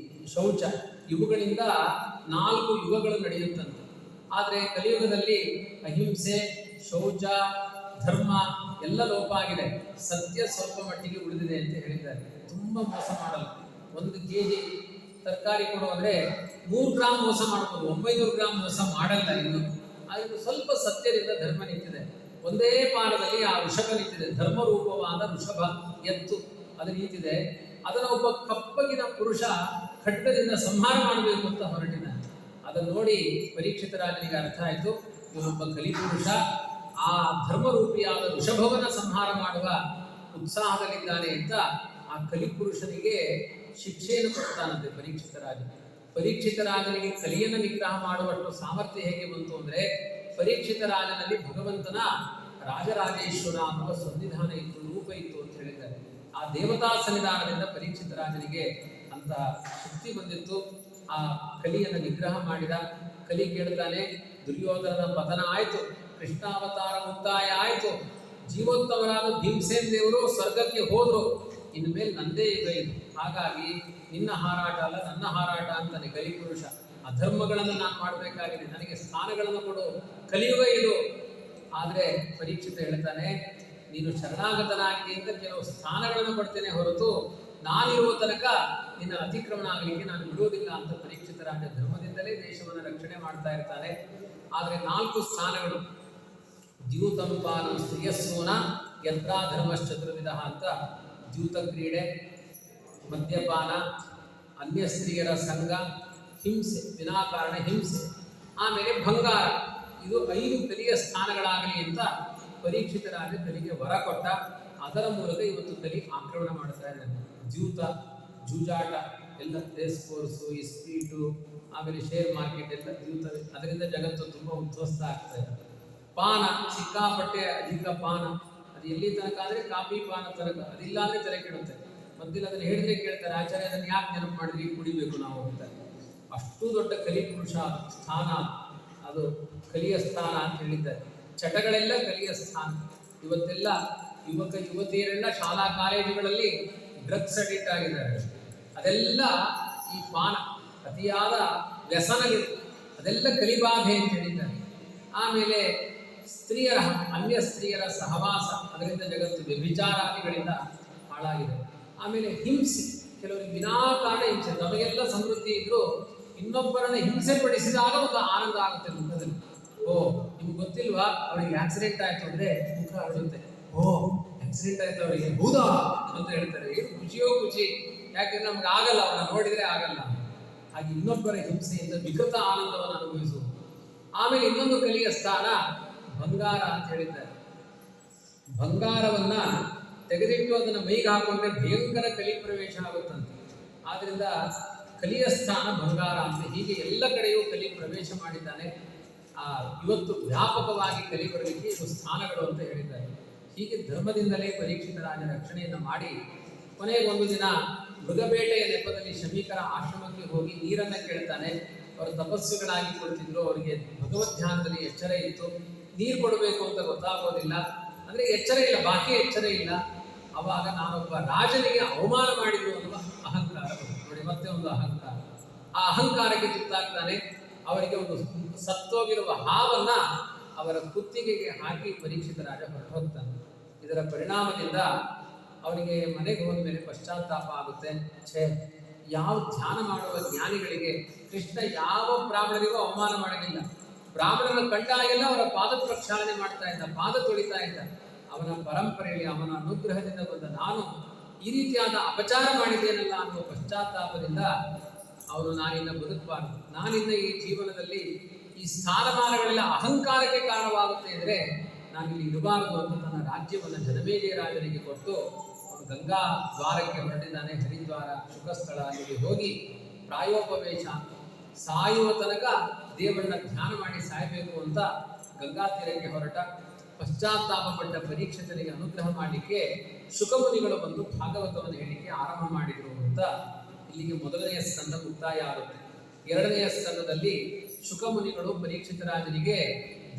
ಶೌಚ ಇವುಗಳಿಂದ 4 ಯುಗಗಳು ನಡೆಯುತ್ತಂತೆ. ಆದರೆ ಕಲಿಯುಗದಲ್ಲಿ ಅಹಿಂಸೆ, ಶೌಚ, ಧರ್ಮ ಎಲ್ಲ ಲೋಪ ಆಗಿದೆ. ಸತ್ಯ ಸ್ವಲ್ಪ ಮಟ್ಟಿಗೆ ಉಳಿದಿದೆ ಅಂತ ಹೇಳಿದ್ದಾರೆ. ತುಂಬ ಮೋಸ ಮಾಡಲ್ಲ. 1 kg ತರಕಾರಿ ಕೊಡುವಂದ್ರೆ 100 ಗ್ರಾಮ್ ಮೋಸ ಮಾಡ್ಬೋದು, 900 ಗ್ರಾಮ್ ಮೋಸ ಮಾಡಲ್ಲ ಇನ್ನು. ಆದರೆ ಸ್ವಲ್ಪ ಸತ್ಯದಿಂದ ಧರ್ಮ ನಿಂತಿದೆ. ಒಂದೇ ಪಾನದಲ್ಲಿ ಆ ವೃಷಭ ನಿಂತಿದೆ. ಧರ್ಮ ರೂಪವಾದ ವೃಷಭ ಎತ್ತು ಅದು ನಿಂತಿದೆ. ಅದನ್ನು ಒಬ್ಬ ಕಪ್ಪಗಿನ ಪುರುಷ ಖಡ್ಗದಿಂದ ಸಂಹಾರ ಮಾಡಬೇಕು ಅಂತ ಹೊರಟಿದ್ದಾನೆ. ಅದನ್ನು ನೋಡಿ ಪರೀಕ್ಷಿತ ರಾಜನಿಗೆ ಅರ್ಥ ಆಯಿತು, ಇವನೊಬ್ಬ ಕಲಿಪುರುಷ ಆ ಧರ್ಮರೂಪಿಯಾದ ವೃಷಭವನ ಸಂಹಾರ ಮಾಡುವ ಉತ್ಸಾಹದಲ್ಲಿದ್ದಾನೆ ಅಂತ ಆ ಕಲಿಪುರುಷನಿಗೆ ಶಿಕ್ಷೆಯನ್ನು ಕೊಡ್ತಾನಂತೆ ಪರೀಕ್ಷಿತ ರಾಜ. ಪರೀಕ್ಷಿತ ರಾಜನಿಗೆ ಕಲಿಯನ್ನು ನಿಗ್ರಹ ಮಾಡುವಷ್ಟು ಸಾಮರ್ಥ್ಯ ಹೇಗೆ ಬಂತು ಅಂದರೆ, ಪರೀಕ್ಷಿತ ರಾಜನಲ್ಲಿ ಭಗವಂತನ ರಾಜರಾಜೇಶ್ವರ ಅನ್ನುವ ಸಂವಿಧಾನ ಇತ್ತು, ರೂಪ ಇತ್ತು ಅಂತ ಹೇಳಿದ್ದಾರೆ. ಆ ದೇವತಾ ಸನ್ನಿಧಾನದಿಂದ ಪರೀಕ್ಷಿತ ರಾಜನಿಗೆ ಅಂತ ಶಕ್ತಿ ಬಂದಿತ್ತು. ಆ ಕಲಿಯನ್ನು ನಿಗ್ರಹ ಮಾಡಿದ. ಕಲಿ ಕೇಳ್ತಾನೆ, ದುರ್ಯೋಧನನ ಪತನ ಆಯಿತು, ಕೃಷ್ಣಾವತಾರ ಮುಕ್ತಾಯ ಆಯಿತು, ಜೀವೋತ್ತಮರಾದ ಭೀಮಸೇನ್ ದೇವರು ಸ್ವರ್ಗಕ್ಕೆ ಹೋದ್ರು, ಇನ್ನು ಮೇಲೆ ನಂದೇ ಯುಗ ಇದು. ಹಾಗಾಗಿ ನಿನ್ನ ಹಾರಾಟ ಅಲ್ಲ ನನ್ನ ಹಾರಾಟ ಅಂತಾನೆ ಕಲಿಪುರುಷ. ಅಧರ್ಮಗಳನ್ನು ನಾನು ಮಾಡಬೇಕಾಗಿದೆ, ನನಗೆ ಸ್ಥಾನಗಳನ್ನು ಕೊಡು, ಕಲಿಯುಗ ಇದು. ಆದರೆ ಪರೀಕ್ಷಿತ ಹೇಳ್ತಾನೆ, ನೀನು ಶರಣಾಗತನಾಗಿದೆ ಅಂತ ಕೆಲವು ಸ್ಥಾನಗಳನ್ನು ಕೊಡ್ತೇನೆ ಹೊರತು ನಾನಿರುವ ತನಕ ನಿನ್ನ ಅತಿಕ್ರಮಣ ಆಗಲಿಕ್ಕೆ ನಾನು ಬಿಡುವುದಿಲ್ಲ ಅಂತ ಪರೀಕ್ಷಿತ ರಾಜ ಧರ್ಮದಿಂದಲೇ ದೇಶವನ್ನು ರಕ್ಷಣೆ ಮಾಡ್ತಾ ಇರ್ತಾನೆ. ಆದರೆ 4 ಸ್ಥಾನಗಳು, ದ್ಯೂತಂಪಾನ ಸ್ತ್ರೀಯಸ್ಸೂನ ಯತ್ರಾ ಧರ್ಮಶ್ಚತುರ್ವಿಧ ಅಂತ, ದ್ಯೂತ ಕ್ರೀಡೆ, ಮದ್ಯಪಾನ, ಅನ್ಯ ಸ್ತ್ರೀಯರ ಸಂಘ, ಹಿಂಸೆ, ವಿನಾಕಾರಣ ಹಿಂಸೆ, ಆಮೇಲೆ ಭಂಗಾರ, ಇದು 5 ಕಲಿಯ ಸ್ಥಾನಗಳಾಗಲಿ ಅಂತ ಪರೀಕ್ಷಿತ ರಾಜ ಕಲಿಗೆ ವರ ಕೊಟ್ಟ. ಅದರ ಮೂಲಕ ಇವತ್ತು ಕಲಿ ಆಕ್ರಮಣ ಮಾಡ್ತಾ ಇದ್ದಾನೆ. ದ್ಯೂತ, ಜೂಜಾಟ ಎಲ್ಲ, ರೇಸ್ ಕೋರ್ಸು, ಇಸ್ಪೀಟು, ಆಮೇಲೆ ಶೇರ್ ಮಾರ್ಕೆಟ್ ಎಲ್ಲ ದ್ಯೂತವೇ. ಅದರಿಂದ ಜಗತ್ತು ತುಂಬ ಉದ್ಧ್ವಸ್ತ ಆಗ್ತಾ ಇದೆ. ಪಾನ, ಸಿಕ್ಕಾಪಟ್ಟೆ ಅಧಿಕ ಪಾನ, ಅದು ಎಲ್ಲಿ ತನಕ ಅಂದರೆ ಕಾಫಿ ಪಾನ ತನಕ, ಅದಿಲ್ಲ ಅಂದರೆ ತಲೆ ಕೆಡುತ್ತೆ. ಮೊದಲು ಅದನ್ನು ಹೇಳಿದ್ರೆ ಕೇಳ್ತಾರೆ, ಆಚಾರ್ಯ ಅದನ್ನು ಯಾಕೆ ನೆನಪು ಮಾಡಿದ್ವಿ, ಕುಡಿಬೇಕು ನಾವು ಅಂತ. ಅಷ್ಟು ದೊಡ್ಡ ಕಲಿ ಪುರುಷ ಸ್ಥಾನ ಅದು, ಕಲಿಯ ಸ್ಥಾನ ಅಂತ ಹೇಳಿದ್ದಾರೆ. ಚಟಗಳೆಲ್ಲ ಕಲಿಯ ಸ್ಥಾನ. ಇವತ್ತೆಲ್ಲ ಯುವಕ ಯುವತಿಯರೆಲ್ಲ ಶಾಲಾ ಕಾಲೇಜುಗಳಲ್ಲಿ ಡ್ರಗ್ಸ್ ಅಡಿಕ್ಟ್ ಆಗಿದ್ದಾರೆ. ಅದೆಲ್ಲ ಈ ಪಾನ, ಅತಿಯಾದ ವ್ಯಸನಗಳು, ಅದೆಲ್ಲ ಕಲಿಬಾಧೆ ಅಂತ ಹೇಳಿದ್ದಾರೆ. ಆಮೇಲೆ ಸ್ತ್ರೀಯರ, ಅನ್ಯ ಸ್ತ್ರೀಯರ ಸಹವಾಸ, ಅದರಿಂದ ಜಗತ್ತು ವ್ಯಭಿಚಾರಾದಿಗಳಿಂದ ಹಾಳಾಗಿದೆ. ಆಮೇಲೆ ಹಿಂಸೆ, ಕೆಲವರಿಗೆ ವಿನಾಕಾರಣ ಹಿಂಸೆ, ನಮಗೆಲ್ಲ ಸಮೃದ್ಧಿ ಇದ್ರೂ ಇನ್ನೊಬ್ಬರನ್ನ ಹಿಂಸೆ ಪಡಿಸಿದಾಗ ಒಂದು ಆನಂದ ಆಗುತ್ತೆ ಮುಖದಲ್ಲಿ. ಓ ನಿಮ್ಗೆ ಗೊತ್ತಿಲ್ವಾ, ಅವರಿಗೆ ಆಕ್ಸಿಡೆಂಟ್ ಆಯ್ತು ಅಂದ್ರೆ ಮುಖ ಅರಳುತ್ತೆ. ಓ ಆಕ್ಸಿಡೆಂಟ್ ಆಯ್ತು ಅವರಿಗೆ, ಹೌದಾ ಅಂತ ಹೇಳ್ತಾರೆ. ಏನು ಖುಷಿಯೋ ಖುಷಿ, ಯಾಕೆಂದ್ರೆ ನಮ್ಗೆ ಆಗಲ್ಲ, ಅವನ್ನ ನೋಡಿದ್ರೆ ಆಗಲ್ಲ. ಹಾಗೆ ಇನ್ನೊಬ್ಬರ ಹಿಂಸೆಯಿಂದ ವಿಕೃತ ಆನಂದವನ್ನು ಅನುಭವಿಸುವುದು. ಆಮೇಲೆ ಇನ್ನೊಂದು ಕಲಿಯ ಸ್ಥಾನ ಬಂಗಾರ ಅಂತ ಹೇಳಿದ್ದಾರೆ. ಬಂಗಾರವನ್ನ ತೆಗೆದಿಟ್ಟು ಅದನ್ನು ಮೈಗೆ ಹಾಕೊಂಡ್ರೆ ಭಯಂಕರ ಕಲಿ ಪ್ರವೇಶ ಆಗುತ್ತಂತೆ. ಆದ್ರಿಂದ ಕಲಿಯ ಸ್ಥಾನ ಬಂಗಾರ ಅಂತ. ಹೀಗೆ ಎಲ್ಲ ಕಡೆಯೂ ಕಲಿ ಪ್ರವೇಶ ಮಾಡಿದ್ದಾನೆ. ಇವತ್ತು ವ್ಯಾಪಕವಾಗಿ ಕಲಿ ಬರಲಿಕ್ಕೆ ಇವು ಸ್ಥಾನಗಳು ಅಂತ ಹೇಳಿದ್ದಾರೆ. ಹೀಗೆ ಧರ್ಮದಿಂದಲೇ ಪರೀಕ್ಷಿತ ರಾಜ ರಕ್ಷಣೆಯನ್ನು ಮಾಡಿ ಕೊನೆಗೊಂದು ದಿನ ಮೃಗಬೇಟೆಯ ನೆಪದಲ್ಲಿ ಶಮೀಕರ ಆಶ್ರಮಕ್ಕೆ ಹೋಗಿ ನೀರನ್ನು ಕೇಳ್ತಾನೆ. ಅವರು ತಪಸ್ಸುಗಳಾಗಿ ಕೊಡ್ತಿದ್ರು, ಅವರಿಗೆ ಭಗವದ್ ಧ್ಯಾನದಲ್ಲಿ ಎಚ್ಚರ ಇತ್ತು. ನೀರು ಕೊಡಬೇಕು ಅಂತ ಗೊತ್ತಾಗೋದಿಲ್ಲ, ಅಂದರೆ ಎಚ್ಚರ ಇಲ್ಲ, ಬಾಕಿ ಎಚ್ಚರ ಇಲ್ಲ. ಅವಾಗ ನಾನೊಬ್ಬ ರಾಜನಿಗೆ ಅವಮಾನ ಮಾಡಿದ್ರು ಅನ್ನುವ ಅಹಂಕಾರ ನೋಡಿ, ಮತ್ತೆ ಒಂದು ಅಹಂಕಾರ. ಆ ಅಹಂಕಾರಕ್ಕೆ ತುತ್ತಾಗ್ತಾನೆ. ಅವರಿಗೆ ಒಂದು ಸತ್ತೋಗಿರುವ ಹಾವನ್ನ ಅವರ ಕುತ್ತಿಗೆಗೆ ಹಾಕಿ ಪರೀಕ್ಷಿತ ರಾಜ ಹೊರಟು ಹೋಗ್ತಾನೆ. ಇದರ ಪರಿಣಾಮದಿಂದ ಅವರಿಗೆ ಮನೆಗೆ ಹೋದ ಮೇಲೆ ಪಶ್ಚಾತ್ತಾಪ ಆಗುತ್ತೆ. ಯಾವ ಧ್ಯಾನ ಮಾಡುವ ಜ್ಞಾನಿಗಳಿಗೆ ಕೃಷ್ಣ ಯಾವ ಬ್ರಾಹ್ಮಣರಿಗೂ ಅವಮಾನ ಮಾಡಲಿಲ್ಲ. ಬ್ರಾಹ್ಮಣರ ಕಂಡಾಗೆಲ್ಲ ಅವರ ಪಾದ ಪ್ರಕ್ಷಾಳನೆ ಮಾಡ್ತಾ ಇದ್ದ, ಪಾದ ತೊಳಿತಾ ಇದ್ದ. ಅವನ ಪರಂಪರೆಯಲ್ಲಿ ಅವನ ಅನುಗ್ರಹದಿಂದ ಬಂದ ನಾನು ಈ ರೀತಿಯಾದ ಅಪಚಾರ ಮಾಡಿದ್ದೇನಲ್ಲ ಅನ್ನುವ ಪಶ್ಚಾತ್ತಾಪದಿಂದ ಅವರು ನಾನಿನ್ನ ಬದುಕಬಾರದು, ನಾನಿನ್ನ ಈ ಜೀವನದಲ್ಲಿ ಈ ಸ್ಥಾನಮಾನಗಳೆಲ್ಲ ಅಹಂಕಾರಕ್ಕೆ ಕಾರಣವಾಗುತ್ತೆ ಅಂದರೆ ನಾನಿಲ್ಲಿ ಇರಬಾರದು ಅಂತ ತನ್ನ ರಾಜ್ಯವನ್ನು ಜನಮೇಜಯ ರಾಜನಿಗೆ ಕೊಟ್ಟು ಅವನು ಗಂಗಾ ದ್ವಾರಕ್ಕೆ ಹೊರಟಿದ್ದಾನೆ. ಹರಿದ್ವಾರ ಶುಕಸ್ಥಳ, ಅಲ್ಲಿಗೆ ಹೋಗಿ ಪ್ರಾಯೋಪವೇಶ ಸಾಯುವ ತನಕ ದೇವರನ್ನ ಧ್ಯಾನ ಮಾಡಿ ಸಾಯಬೇಕು ಅಂತ ಗಂಗಾ ತೀರಕ್ಕೆ ಹೊರಟ. ಪಶ್ಚಾತ್ತಾಪಪಟ್ಟ ಪರೀಕ್ಷಿತನಿಗೆ ಅನುಗ್ರಹ ಮಾಡಲಿಕ್ಕೆ ಶುಕಮುನಿಗಳು ಬಂದು ಭಾಗವತವನ್ನು ಹೇಳಲಿಕ್ಕೆ ಆರಂಭ ಮಾಡಿದರು ಅಂತ ಇಲ್ಲಿಗೆ ಮೊದಲನೆಯ ಸ್ಕಂದ ಮುಕ್ತಾಯ ಆಗುತ್ತೆ. ಎರಡನೆಯ ಸ್ಕಂದದಲ್ಲಿ ಶುಕಮುನಿಗಳು ಪರೀಕ್ಷಿತ ರಾಜನಿಗೆ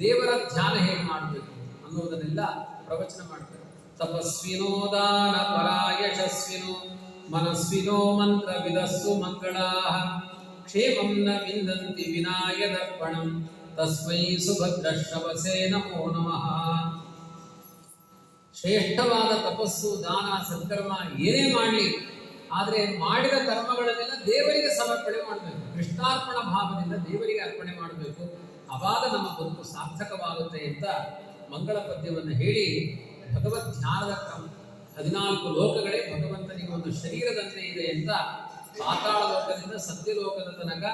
ದೇವರ ಧ್ಯಾನ ಹೇಗೆ ಮಾಡಬೇಕು ಅನ್ನೋದನ್ನೆಲ್ಲ ಪ್ರವಚನ ಮಾಡ್ತಾರೆ. ತಪಸ್ವಿನೋ ದಾನ ಪರಾಯಶಸ್ವಿನೋ ಮನಸ್ವಿನೋ ಮಂತ್ರ ವಿದಸ್ಸು ಮಂಗಳಾಃ ಕ್ಷೇಮಂ ನ ವಿಂದಂತಿ ವಿನಾಯ ದರ್ಪಣಂ ತಸ್ಮೈ ಸುಭದ್ರಶ್ರವಸೇ ನಮೋ ನಮಃ. ಶ್ರೇಷ್ಠವಾದ ತಪಸ್ಸು, ದಾನ, ಸತ್ಕರ್ಮ ಏನೇ ಮಾಡಲಿ, ಆದರೆ ಮಾಡಿದ ಕರ್ಮಗಳನ್ನೆಲ್ಲ ದೇವರಿಗೆ ಸಮರ್ಪಣೆ ಮಾಡಬೇಕು. ಕೃಷ್ಣಾರ್ಪಣ ಭಾವದಿಂದ ದೇವರಿಗೆ ಅರ್ಪಣೆ ಮಾಡಬೇಕು. ಆವಾಗ ನಮ್ಮ ಬದುಕು ಸಾರ್ಥಕವಾಗುತ್ತೆ ಅಂತ ಮಂಗಳ ಪದ್ಯವನ್ನು ಹೇಳಿ ಭಗವದ್ ಧ್ಯಾನದ ಕ್ರಮ. 14 ಲೋಕಗಳೇ ಭಗವಂತನಿಗೆ ಒಂದು ಶರೀರದಂತೆ ಇದೆ ಅಂತ ಪಾತಾಳ ಲೋಕದಿಂದ ಸತ್ಯಲೋಕದ ತನಕ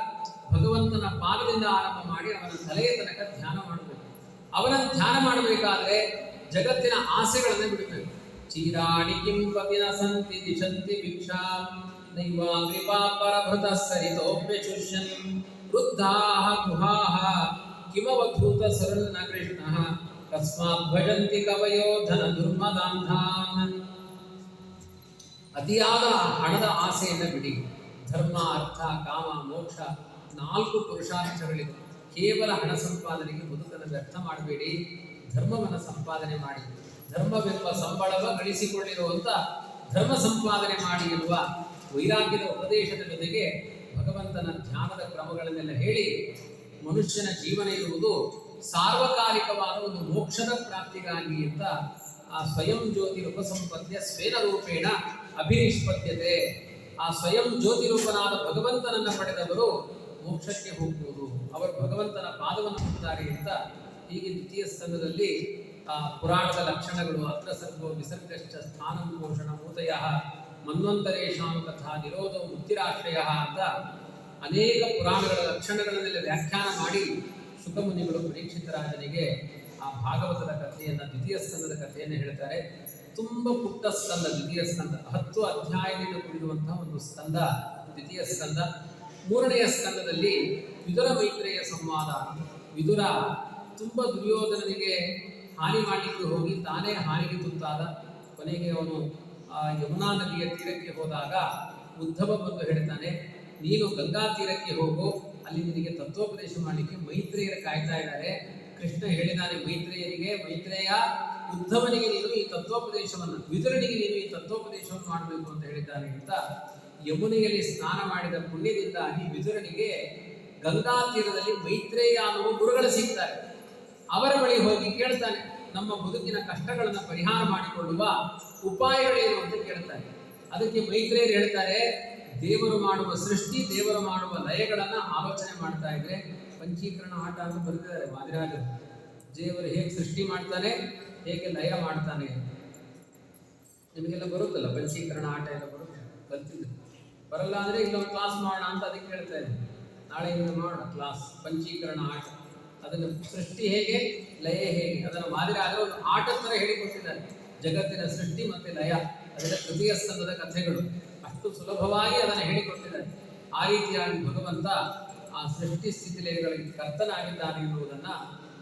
ಭಗವಂತನ ಪಾದದಿಂದ ಆರಂಭ ಮಾಡಿ ಅವನ ತಲೆಯ ತನಕ ಧ್ಯಾನ ಮಾಡಬೇಕು. ಅವನ ಧ್ಯಾನ ಮಾಡಬೇಕಾದ್ರೆ ಜಗತ್ತಿನ ಆಸೆಗಳನ್ನೇ ಬಿಡಬೇಕು. ಚೀರಾಣಿ ಕಿಂಪತಿನ ಸಂತಿ ದಿಶಂತಿ ಭಿಕ್ಷಾಂ ನೈವಾಂಗ್ರಿಪಾ ಪರಭೃತ ಸರಿತೋಪ್ಯಚುಷ್ಯನ್ ವೃದ್ಧಾಃ ಗುಹಾಃ ಕಿಮವಧೂತ ಸರನ್ನ ಕೃಷ್ಣಃ ತಸ್ಮಾತ್ ಭಜಂತಿ ಕವಯೋ ಧನ ದುರ್ಮದಾಂಧಾನ್. ಅತಿಯಾದ ಹಣದ ಆಸೆಯನ್ನು ಬಿಡಿ. ಧರ್ಮ, ಅರ್ಥ, ಕಾಮ, ಮೋಕ್ಷ 4 ಪುರುಷಾರ್ಥಗಳಿವೆ. ಕೇವಲ ಹಣ ಸಂಪಾದನೆಗೆ ಬದುಕನ್ನು ವ್ಯರ್ಥ ಮಾಡಬೇಡಿ. ಧರ್ಮವನ್ನು ಸಂಪಾದನೆ ಮಾಡಿ. ಧರ್ಮವೆಂಬ ಸಂಬಳವ ಗಳಿಸಿಕೊಂಡಿರುವಂಥ ಧರ್ಮ ಸಂಪಾದನೆ ಮಾಡಿ ಎನ್ನುವ ವೈರಾಗ್ಯದ ಉಪದೇಶದ ಜೊತೆಗೆ ಭಗವಂತನ ಧ್ಯಾನದ ಕ್ರಮಗಳನ್ನೆಲ್ಲ ಹೇಳಿ ಮನುಷ್ಯನ ಜೀವನ ಇರುವುದು ಸಾರ್ವಕಾಲಿಕವಾದ ಒಂದು ಮೋಕ್ಷದ ಪ್ರಾಪ್ತಿಗಾಗಿ ಅಂತ ಆ ಸ್ವಯಂ ಜ್ಯೋತಿ ಉಪಸಂಪದ್ಯ ಸ್ವೇನ ರೂಪೇಣ ಅಭಿನಿಷ್ಪದ್ಯತೆ. ಆ ಸ್ವಯಂ ಜ್ಯೋತಿ ರೂಪನಾದ ಭಗವಂತನನ್ನು ಪಡೆದವರು ಮೋಕ್ಷಕ್ಕೆ ಹೋಗುವುದು, ಅವರು ಭಗವಂತನ ಪಾದವನ್ನು ಹೊಂದುತ್ತಾರೆ ಅಂತ ಹೀಗೆ ದ್ವಿತೀಯ ಸ್ಕಂದದಲ್ಲಿ ಪುರಾಣದ ಲಕ್ಷಣಗಳು, ಅತ್ರ ಸರ್ಗೋ ವಿಸರ್ಗಶ್ಚ ಸ್ಥಾನಂ ಪೋಷಣ ಮೂತಯ ಮನ್ವಂತರೇಶಾಂ ಕಥಾ ನಿರೋಧೋ ಮುಕ್ತಿರಾಶ್ರಯ ಅಂತ ಅನೇಕ ಪುರಾಣಗಳ ಲಕ್ಷಣಗಳನ್ನೆಲ್ಲ ವ್ಯಾಖ್ಯಾನ ಮಾಡಿ ಶುಕಮುನಿಗಳು ಪರೀಕ್ಷಿತ ರಾಜನಿಗೆ ಆ ಭಾಗವತದ ಕಥೆಯನ್ನು, ದ್ವಿತೀಯ ಸ್ಕಂದದ ಕಥೆಯನ್ನು ಹೇಳ್ತಾರೆ. ತುಂಬ ಪುಟ್ಟ ಸ್ಕಂದ ದ್ವಿತೀಯ ಸ್ಕಂದ, 10 ಅಧ್ಯಾಯದಿಂದ ಕೂಡಿರುವಂತಹ ಒಂದು ಸ್ಕಂದ ದ್ವಿತೀಯ ಸ್ಕಂದ. 3ನೆಯ ಸ್ಕಂದದಲ್ಲಿ ವಿದುರ ಮೈತ್ರೇಯ ಸಂವಾದ. ವಿದುರ ತುಂಬ ದುರ್ಯೋಧನನಿಗೆ ಹಾನಿ ಮಾಡಲಿಕ್ಕೆ ಹೋಗಿ ತಾನೇ ಹಾನಿಗೆ ತುತ್ತಾದ. ಕೊನೆಗೆ ಅವನು ಯಮುನಾ ನದಿಯ ತೀರಕ್ಕೆ ಹೋದಾಗ ಉದ್ಧವ ಬಂದು ಹೇಳ್ತಾನೆ, ನೀನು ಗಂಗಾ ತೀರಕ್ಕೆ ಹೋಗು, ಅಲ್ಲಿ ನಿನಗೆ ತತ್ವೋಪದೇಶ ಮಾಡಲಿಕ್ಕೆ ಮೈತ್ರೇಯರು ಕಾಯ್ತಾ ಇದ್ದಾರೆ. ಕೃಷ್ಣ ಹೇಳಿದಾನೆ ಮೈತ್ರೇಯರಿಗೆ, ಮೈತ್ರೇಯ ಉದ್ಧವನಿಗೆ ನೀನು ಈ ತತ್ವೋಪದೇಶವನ್ನು, ವಿದುರನಿಗೆ ನೀನು ಈ ತತ್ವೋಪದೇಶವನ್ನು ಮಾಡಬೇಕು ಅಂತ ಹೇಳಿದ್ದಾನೆ ಅಂತ ಯಮುನೆಯಲ್ಲಿ ಸ್ನಾನ ಮಾಡಿದ ಪುಣ್ಯದಿಂದಾಗಿ ವಿದುರನಿಗೆ ಗಂಗಾ ತೀರದಲ್ಲಿ ಮೈತ್ರೇಯ ಅನ್ನುವ ಗುರುಗಳು ಸಿಗ್ತಾರೆ. ಅವರ ಬಳಿ ಹೋಗಿ ಕೇಳ್ತಾನೆ, ನಮ್ಮ ಬದುಕಿನ ಕಷ್ಟಗಳನ್ನು ಪರಿಹಾರ ಮಾಡಿಕೊಳ್ಳುವ ಉಪಾಯಗಳೇನು ಅಂತ ಕೇಳ್ತಾನೆ. ಅದಕ್ಕೆ ಮೈತ್ರೇಯರು ಹೇಳ್ತಾರೆ, ದೇವರು ಮಾಡುವ ಸೃಷ್ಟಿ, ದೇವರು ಮಾಡುವ ಲಯಗಳನ್ನು ಆಲೋಚನೆ ಮಾಡ್ತಾ ಇದ್ರೆ ಪಂಚೀಕರಣ ಆಟ ಅಂತ ಬರೆದಿದ್ದಾರೆ ವಾದಿರಾಜರು. ದೇವರು ಹೇಗೆ ಸೃಷ್ಟಿ ಮಾಡ್ತಾನೆ, ಹೇಗೆ ಲಯ ಮಾಡ್ತಾನೆ. ನಿಮಗೆಲ್ಲ ಬರುತ್ತಲ್ಲ ಪಂಚೀಕರಣ ಆಟ ಎಲ್ಲ ಬರುತ್ತೆ, ಕಲ್ತಿದ್ದು. ಬರಲ್ಲ ಅಂದರೆ ಇಲ್ಲೊಂದು ಕ್ಲಾಸ್ ಮಾಡೋಣ ಅಂತ ಅದಕ್ಕೆ ಹೇಳ್ತಾ ಇದ್ದೀನಿ. ನಾಳೆಯಿಂದ ಮಾಡೋಣ ಕ್ಲಾಸ್ ಪಂಚೀಕರಣ ಆಟ. ಅದನ್ನು ಸೃಷ್ಟಿ ಹೇಗೆ, ಲಯ ಹೇಗೆ, ಅದನ್ನು ವಾದಿರಾಜರು ಒಂದು ಆಟದ ಥರ ಹೇಳಿಕೊಟ್ಟಿದ್ದಾರೆ. ಜಗತ್ತಿನ ಸೃಷ್ಟಿ ಮತ್ತು ಲಯ ಅದರ ತೃತೀಯ ಸ್ಕಂದದ ಕಥೆಗಳು ಅಷ್ಟು ಸುಲಭವಾಗಿ ಅದನ್ನು ಹೇಳಿಕೊಟ್ಟಿದ್ದಾರೆ. ಆ ರೀತಿಯಾಗಿ ಭಗವಂತ ಆ ಸೃಷ್ಟಿ ಸ್ಥಿತಿ ಲಯಗಳಿಗೆ ಕರ್ತನಾಗಿದ್ದಾನೆ ಎನ್ನುವುದನ್ನು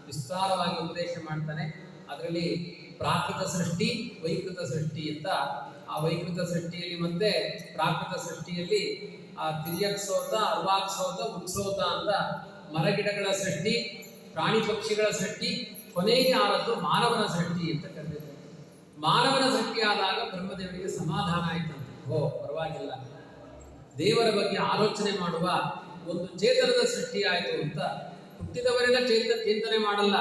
ವಿಸ್ತಾರವಾಗಿ ಉಪದೇಶ ಮಾಡ್ತಾನೆ. ಅದರಲ್ಲಿ ಪ್ರಾಕೃತ ಸೃಷ್ಟಿ, ವೈಕೃತ ಸೃಷ್ಟಿ ಅಂತ. ಆ ವೈಕೃತ ಸೃಷ್ಟಿಯಲ್ಲಿ ಮತ್ತೆ ಪ್ರಾಕೃತ ಸೃಷ್ಟಿಯಲ್ಲಿ ಆ ತಿರ್ಯಕ್ಸೋತ, ಅರ್ವಾಕ್ಸೋತ, ಉತ್ಸೋತ ಅಂತ ಮರಗಿಡಗಳ ಸೃಷ್ಟಿ, ಪ್ರಾಣಿ ಪಕ್ಷಿಗಳ ಸೃಷ್ಟಿ, ಕೊನೆಗೆ ಆದದ್ದು ಮಾನವನ ಸೃಷ್ಟಿ ಅಂತ ಕರೆದಿದ್ದಾರೆ. ಮಾನವನ ಸೃಷ್ಟಿಯಾದಾಗ ಬ್ರಹ್ಮದೇವರಿಗೆ ಸಮಾಧಾನ ಆಯ್ತಂತೆ. ಓ ಪರವಾಗಿಲ್ಲ, ದೇವರ ಬಗ್ಗೆ ಆಲೋಚನೆ ಮಾಡುವ ಒಂದು ಚೇತನದ ಸೃಷ್ಟಿ ಆಯಿತು ಅಂತ. ಹುಟ್ಟಿದವರೆಲ್ಲ ಚಿಂತನೆ ಮಾಡಲ್ಲ,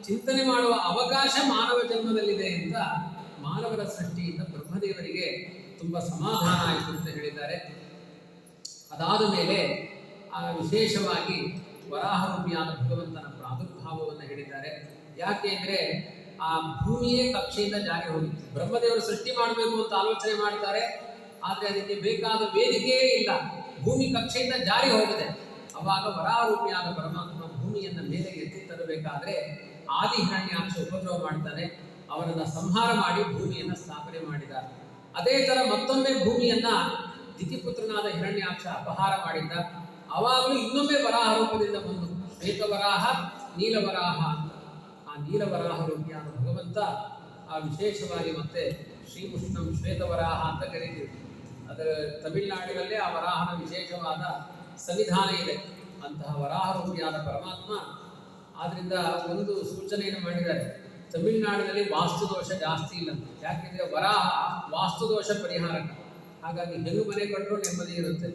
ಚಿಂತನೆ ಮಾಡುವ ಅವಕಾಶ ಮಾನವ ಜನ್ಮದಲ್ಲಿದೆ ಅಂತ ಮಾನವರ ಸೃಷ್ಟಿಯಿಂದ ಬ್ರಹ್ಮದೇವರಿಗೆ ತುಂಬ ಸಮಾಧಾನ ಆಯಿತು ಅಂತ ಹೇಳಿದ್ದಾರೆ. ಅದಾದ ಮೇಲೆ ವಿಶೇಷವಾಗಿ ವರಾಹರೂಪಿಯಾದ ಭಗವಂತನ ಪ್ರಾದುರ್ಭಾವವನ್ನು ಹೇಳಿದ್ದಾರೆ. ಯಾಕೆ ಅಂದರೆ ಆ ಭೂಮಿಯೇ ಕಕ್ಷೆಯಿಂದ ಜಾರಿ ಹೋಗಿತ್ತು. ಬ್ರಹ್ಮದೇವರು ಸೃಷ್ಟಿ ಮಾಡಬೇಕು ಅಂತ ಆಲೋಚನೆ ಮಾಡ್ತಾರೆ, ಆದರೆ ಅದಕ್ಕೆ ಬೇಕಾದ ವೇದಿಕೆಯೇ ಇಲ್ಲ. ಭೂಮಿ ಕಕ್ಷೆಯಿಂದ ಜಾರಿ ಹೋಗಿದೆ. ಅವಾಗ ವರಾಹರೂಪಿಯಾದ ಪರಮಾತ್ಮ ಭೂಮಿಯನ್ನು ಮೇಲೆ ಎತ್ತಿ ತರಬೇಕಾದ್ರೆ ಆದಿಹಿರಣ್ಯಾಕ್ಷ ಉಪದ್ರವ ಮಾಡ್ತಾನೆ. ಅವರನ್ನು ಸಂಹಾರ ಮಾಡಿ ಭೂಮಿಯನ್ನು ಸ್ಥಾಪನೆ ಮಾಡಿದ. ಅದೇ ಥರ ಮತ್ತೊಮ್ಮೆ ಭೂಮಿಯನ್ನ ದಿತಿಪುತ್ರನಾದ ಹಿರಣ್ಯಾಕ್ಷ ಅಪಹಾರ ಮಾಡಿದ್ದ. ಆವಾಗಲೂ ಇನ್ನೊಮ್ಮೆ ವರಾಹ ರೂಪದಿಂದ ಬಂದು ಶ್ವೇತವರಾಹ ನೀಲವರಾಹ. ಆ ನೀಲವರಾಹ ರೂಪಿಯಾದ ಭಗವಂತ ಆ ವಿಶೇಷವಾಗಿ ಮತ್ತೆ ಶ್ರೀಕೃಷ್ಣಂ ಶ್ವೇತವರಾಹ ಅಂತ ಕರೀತೀವಿ. ಅದರ ತಮಿಳುನಾಡಿನಲ್ಲೇ ಆ ವರಾಹನ ವಿಶೇಷವಾದ ಸನ್ನಿಧಾನ ಇದೆ. ಅಂತಹ ವರಾಹ ರೂಪಿಯಾದ ಪರಮಾತ್ಮ. ಆದ್ರಿಂದ ಒಂದು ಸೂಚನೆಯನ್ನು ಮಾಡಿದ್ದಾರೆ, ತಮಿಳುನಾಡಿನಲ್ಲಿ ವಾಸ್ತುದೋಷ ಜಾಸ್ತಿ ಇಲ್ಲ. ಯಾಕೆಂದರೆ ವರಾಹ ವಾಸ್ತುದೋಷ ಪರಿಹಾರಕ. ಹಾಗಾಗಿ ಹೆಣ್ಣು ಮನೆ ಕಟ್ಟರು ನೆಮ್ಮದಿ ಇರುತ್ತೆ.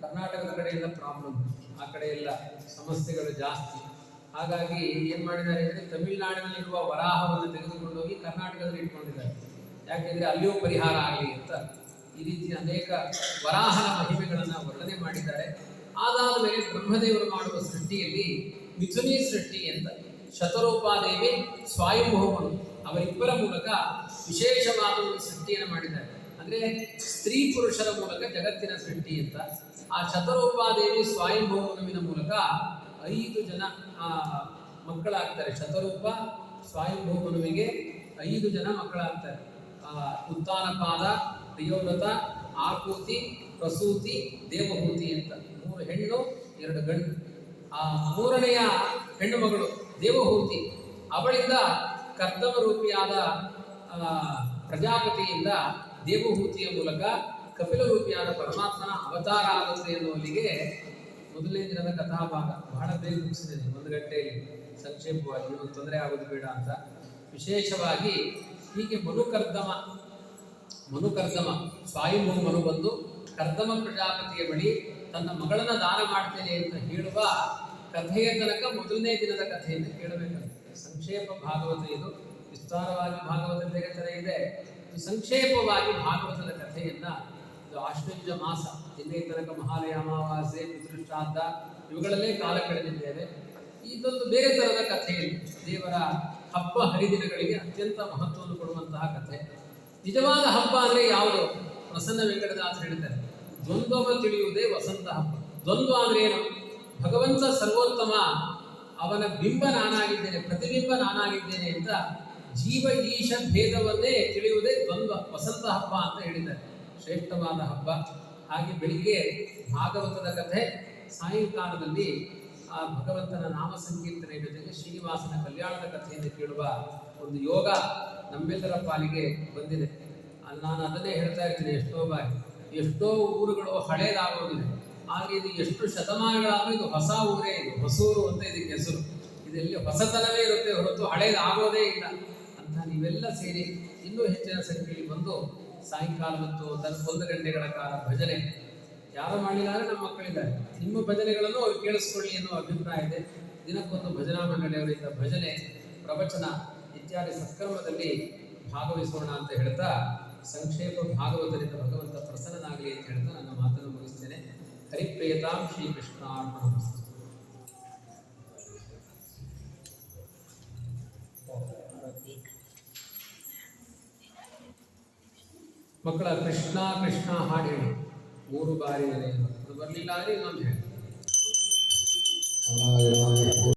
ಕರ್ನಾಟಕದ ಕಡೆಯೆಲ್ಲ ಪ್ರಾಬ್ಲಮ್, ಆ ಕಡೆ ಎಲ್ಲ ಸಮಸ್ಯೆಗಳು ಜಾಸ್ತಿ. ಹಾಗಾಗಿ ಏನು ಮಾಡಿದ್ದಾರೆ ಅಂದರೆ ತಮಿಳುನಾಡಿನಲ್ಲಿರುವ ವರಾಹವನ್ನು ತೆಗೆದುಕೊಂಡು ಹೋಗಿ ಕರ್ನಾಟಕದಲ್ಲಿ ಇಟ್ಕೊಂಡಿದ್ದಾರೆ. ಯಾಕೆಂದರೆ ಅಲ್ಲಿಯೂ ಪರಿಹಾರ ಆಗಲಿ ಅಂತ ಈ ರೀತಿ ಅನೇಕ ವರಾಹನ ಮಹಿಮೆಗಳನ್ನು ವರ್ಣನೆ ಮಾಡಿದ್ದಾರೆ. ಅದಾದ ಮೇಲೆ ಬ್ರಹ್ಮದೇವರು ಮಾಡುವ ಸೃಷ್ಟಿಯಲ್ಲಿ ಮಿಥುನಿ ಸೃಷ್ಟಿ ಅಂತ ಶತರೂಪಾದೇವಿ ಸ್ವಯಂಭೂಮನು ಅವರಿಬ್ಬರ ಮೂಲಕ ವಿಶೇಷವಾದ ಒಂದು ಸೃಷ್ಟಿಯನ್ನು ಮಾಡಿದ್ದಾರೆ. ಅಂದರೆ ಸ್ತ್ರೀ ಪುರುಷರ ಮೂಲಕ ಜಗತ್ತಿನ ಸೃಷ್ಟಿ ಅಂತ. ಆ ಶತರೂಪಾದೇವಿ ಸ್ವಯಂಭೂಮನುವಿನ ಮೂಲಕ 5 ಜನ ಮಕ್ಕಳಾಗ್ತಾರೆ. ಶತರೂಪ ಸ್ವಯಂಭೂಮನುವಿಗೆ 5 ಜನ ಮಕ್ಕಳಾಗ್ತಾರೆ. ಉತ್ತಾನಪಾದ, ಪ್ರಿಯೋವ್ರತ, ಆಕೂತಿ, ಪ್ರಸೂತಿ, ದೇವಹೂತಿ ಅಂತ 3 ಹೆಣ್ಣು 2 ಗಂಡು. ಆ 3ನೆಯ ಹೆಣ್ಣು ಮಗಳು ದೇವಹೂತಿ, ಅವಳಿಂದ ಕರ್ದಮ ರೂಪಿಯಾದ ಪ್ರಜಾಪತಿಯಿಂದ ದೇವಹೂತಿಯ ಮೂಲಕ ಕಪಿಲ ರೂಪಿಯಾದ ಪರಮಾತ್ಮನ ಅವತಾರ ಆಗುತ್ತೆ ಎನ್ನುವಲ್ಲಿಗೆ ಮೊದಲನೇ ದಿನದ ಕಥಾಭಾಗ. ಬಹಳ ಬೇಗ ಮುಗಿಸಿದ್ದೇನೆ, 1 ಗಂಟೆಯಲ್ಲಿ ಸಂಕ್ಷೇಪವಾಗಿ, ನಿಮಗೆ ತೊಂದರೆ ಆಗೋದು ಬೇಡ ಅಂತ. ವಿಶೇಷವಾಗಿ ಹೀಗೆ ಮನುಕರ್ದಮ ಸ್ವಯಂಭೂ ಮನು ಬಂದು ಕರ್ದಮ ಪ್ರಜಾಪತಿಯ ಬಳಿ ತನ್ನ ಮಗಳನ್ನು ದಾನ ಮಾಡ್ತೇನೆ ಅಂತ ಹೇಳುವ ಕಥೆಯ ತನಕ ಮೊದಲನೇ ದಿನದ ಕಥೆಯನ್ನು ಕೇಳಬೇಕಂತೆ. ಸಂಕ್ಷೇಪ ಭಾಗವತ ಇದು. ವಿಸ್ತಾರವಾಗಿ ಭಾಗವತ ಬೇರೆ ಇದೆ. ಸಂಕ್ಷೇಪವಾಗಿ ಭಾಗವತದ ಕಥೆಯನ್ನ, ಇದು ಆಶ್ವಯುಜ ಮಾಸ, ನಿನ್ನೆ ತನಕ ಮಹಾಲಯ ಅಮಾವಾಸ್ಯೆ, ಪಿತೃಶ್ರಾದ್ದ ಇವುಗಳಲ್ಲೇ ಕಾಲ ಕಳೆದಿದ್ದೇವೆ. ಇದೊಂದು ಬೇರೆ ತರಹದ ಕಥೆಯಲ್ಲಿ ದೇವರ ಹಬ್ಬ ಹರಿದಿನಗಳಿಗೆ ಅತ್ಯಂತ ಮಹತ್ವವನ್ನು ಕೊಡುವಂತಹ ಕಥೆ. ನಿಜವಾದ ಹಬ್ಬ ಅಂದರೆ ಯಾವುದು? ಪ್ರಸನ್ನ ವೆಂಕಟದಾಸ ಹೇಳ್ತಾರೆ, ದ್ವಂದ್ವವ ತಿಳಿಯುವುದೇ ವಸಂತ ಹಬ್ಬ. ದ್ವಂದ್ವ ಅಂದ್ರೆ ಏನು? ಭಗವಂತ ಸರ್ವೋತ್ತಮ, ಅವನ ಬಿಂಬ ನಾನಾಗಿದ್ದೇನೆ, ಪ್ರತಿಬಿಂಬ ನಾನಾಗಿದ್ದೇನೆ ಅಂತ ಜೀವ ಈಶ ಭೇದವನ್ನೇ ತಿಳಿಯುವುದೇ ದ್ವಂದ್ವ, ವಸಂತ ಹಬ್ಬ ಅಂತ ಹೇಳಿದ್ದಾರೆ. ಶ್ರೇಷ್ಠವಾದ ಹಬ್ಬ. ಹಾಗೆ ಬೆಳಿಗ್ಗೆ ಭಾಗವತದ ಕಥೆ, ಸಾಯಂಕಾಲದಲ್ಲಿ ಆ ಭಗವಂತನ ನಾಮ ಸಂಕೀರ್ತನೆ ಜೊತೆಗೆ ಶ್ರೀನಿವಾಸನ ಕಲ್ಯಾಣದ ಕಥೆಯನ್ನು ಕೇಳುವ ಒಂದು ಯೋಗ ನಮ್ಮೆಲ್ಲರ ಪಾಲಿಗೆ ಬಂದಿದೆ. ನಾನು ಅದನ್ನೇ ಹೇಳ್ತಾ ಇರ್ತೀನಿ ಎಷ್ಟೋ ಬಾರಿ. ಎಷ್ಟೋ ಊರುಗಳು ಹಳೇದಾಗೋದಿದೆ, ಆದರೆ ಇದು ಎಷ್ಟು ಶತಮಾನಗಳಾದರೂ ಇದು ಹೊಸ ಊರೇ. ಇದು ಹೊಸೂರು ಅಂತ ಇದಕ್ಕೆ ಹೆಸರು. ಇದರಲ್ಲಿ ಹೊಸತನವೇ ಇರುತ್ತೆ ಹೊರತು ಹಳೇದಾಗೋದೇ ಇಲ್ಲ ಅಂತ ನೀವೆಲ್ಲ ಸೇರಿ ಇನ್ನೂ ಹೆಚ್ಚಿನ ಸಂಖ್ಯೆಯಲ್ಲಿ ಬಂದು ಸಾಯಂಕಾಲ ಮತ್ತು 1 ಗಂಟೆಗಳ ಕಾಲ ಭಜನೆ ಯಾರು ಮಾಡಿಲ್ಲ ಅಂದರೆ ನಮ್ಮ ಮಕ್ಕಳಿದ್ದಾರೆ, ನಿಮ್ಮ ಭಜನೆಗಳನ್ನು ಅವ್ರು ಕೇಳಿಸ್ಕೊಳ್ಳಿ ಎನ್ನುವ ಅಭಿಪ್ರಾಯ ಇದೆ. ದಿನಕ್ಕೊಂದು ಭಜನಾ ಮಂಡಳಿಯವರಿಂದ ಭಜನೆ, ಪ್ರವಚನ ಇತ್ಯಾದಿ ಸತ್ಕರ್ಮದಲ್ಲಿ ಭಾಗವಹಿಸೋಣ ಅಂತ ಹೇಳ್ತಾ ಸಂಕ್ಷೇಪ ಭಾಗವತರಿಂದ ಭಗವಂತ ಪ್ರಸನ್ನನಾಗಲಿ ಅಂತ ಹೇಳ್ತಾ ನನ್ನ ಮಾತನ್ನು ಮುಗಿಸ್ತೇನೆ. ಹರಿಪ್ರಿಯತಾಂ ಶ್ರೀಕೃಷ್ಣಾರ್ಪಣಮಸ್ತು. ಮಕ್ಕಳ ಕೃಷ್ಣ ಕೃಷ್ಣ ಹಾಡು ಹೇಳಿ 3 ಬಾರಿ. ಅದು ಬರಲಿಲ್ಲ ಅಂದರೆ ಇನ್ನೊಂದು ಹೇಳಿ.